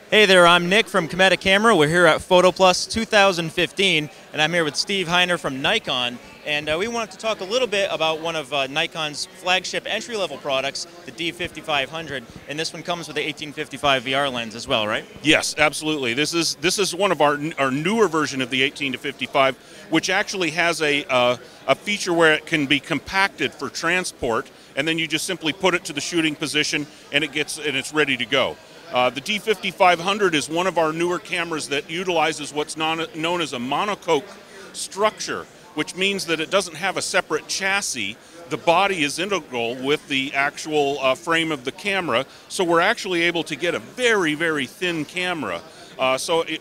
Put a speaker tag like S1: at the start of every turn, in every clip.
S1: Hey there, I'm Nick from Cometa Camera. We're here at PhotoPlus 2015, and I'm here with Steve Heiner from Nikon. And we wanted to talk a little bit about one of Nikon's flagship entry-level products, the D5500. And this one comes with the 18-55 VR lens as well, right?
S2: Yes, absolutely. This is one of our newer version of the 18-55, which actually has a feature where it can be compacted for transport, and then you just simply put it to the shooting position, and it's ready to go. The D5500 is one of our newer cameras that utilizes what's known as a monocoque structure, which means that it doesn't have a separate chassis. The body is integral with the actual frame of the camera, so we're actually able to get a very, very thin camera.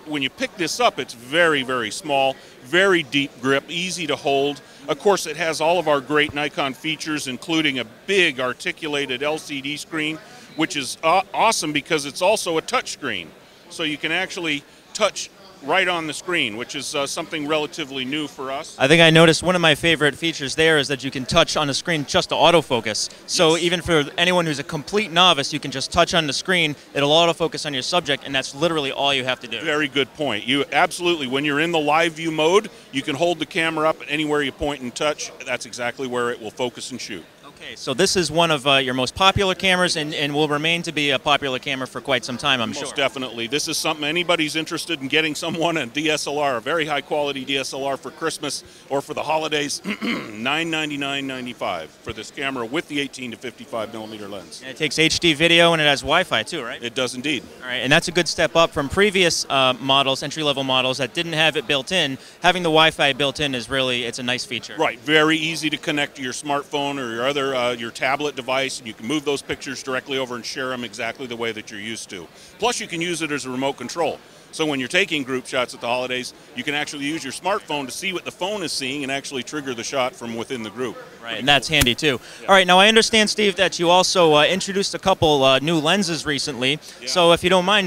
S2: When you pick this up, it's very, very small, very deep grip, easy to hold. Of course, it has all of our great Nikon features, including a big articulated LCD screen, which is awesome because it's also a touch screen. So you can actually touch right on the screen, which is something relatively new for us.
S1: I think I noticed one of my favorite features there is that you can touch on the screen just to autofocus. So even for anyone who's a complete novice, you can just touch on the screen, it'll autofocus on your subject, and that's literally all you have to do.
S2: Very good point. You absolutely, when you're in the live view mode, you can hold the camera up anywhere you point and touch. That's exactly where it will focus and shoot.
S1: Okay, so this is one of your most popular cameras and will remain to be a popular camera for quite some time, I'm sure.
S2: Most definitely. This is something anybody's interested in getting someone a DSLR, a very high quality DSLR for Christmas or for the holidays, $999.95 for this camera with the 18-55 millimeter lens.
S1: And it takes HD video and it has Wi-Fi too, right?
S2: It does indeed.
S1: All right, and that's a good step up from previous models, entry-level models that didn't have it built in. Having the Wi-Fi built in is really, it's a nice feature.
S2: Right, very easy to connect to your smartphone or your other your tablet device, and you can move those pictures directly over and share them exactly the way that you're used to. Plus, you can use it as a remote control. So when you're taking group shots at the holidays, you can actually use your smartphone to see what the phone is seeing and actually trigger the shot from within the group.
S1: Right, and that's handy too. Yeah. All right, now I understand, Steve, that you also introduced a couple new lenses recently. Yeah. So if you don't mind,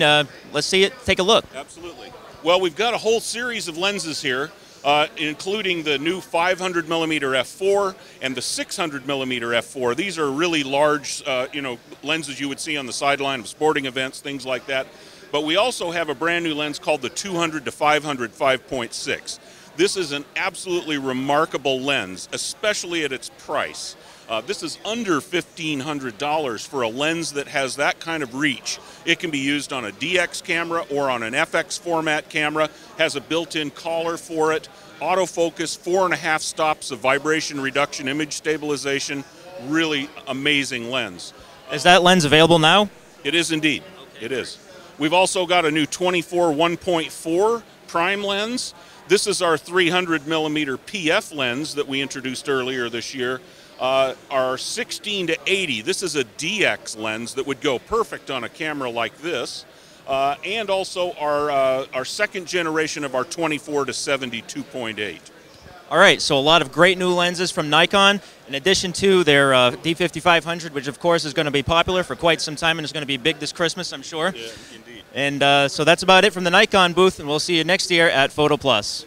S1: let's see it, take a look.
S2: Absolutely. Well, we've got a whole series of lenses here. Including the new 500mm f4 and the 600mm f4. These are really large, lenses you would see on the sideline of sporting events, things like that. But we also have a brand new lens called the 200 to 500 5.6. This is an absolutely remarkable lens, especially at its price. This is under $1,500 for a lens that has that kind of reach. It can be used on a DX camera or on an FX format camera, has a built-in collar for it, autofocus, 4.5 stops of vibration reduction image stabilization, really amazing lens.
S1: Is that lens available now?
S2: It is indeed, it is. We've also got a new 24 1.4 prime lens. This is our 300mm PF lens that we introduced earlier this year. Our 16 to 80, this is a DX lens that would go perfect on a camera like this, and also our second generation of our 24 to 70 2.8.
S1: All right, so a lot of great new lenses from Nikon, in addition to their D5500, which of course is going to be popular for quite some time and is going to be big this Christmas, I'm sure.
S2: Yeah, indeed.
S1: And so that's about it from the Nikon booth, and we'll see you next year at PhotoPlus.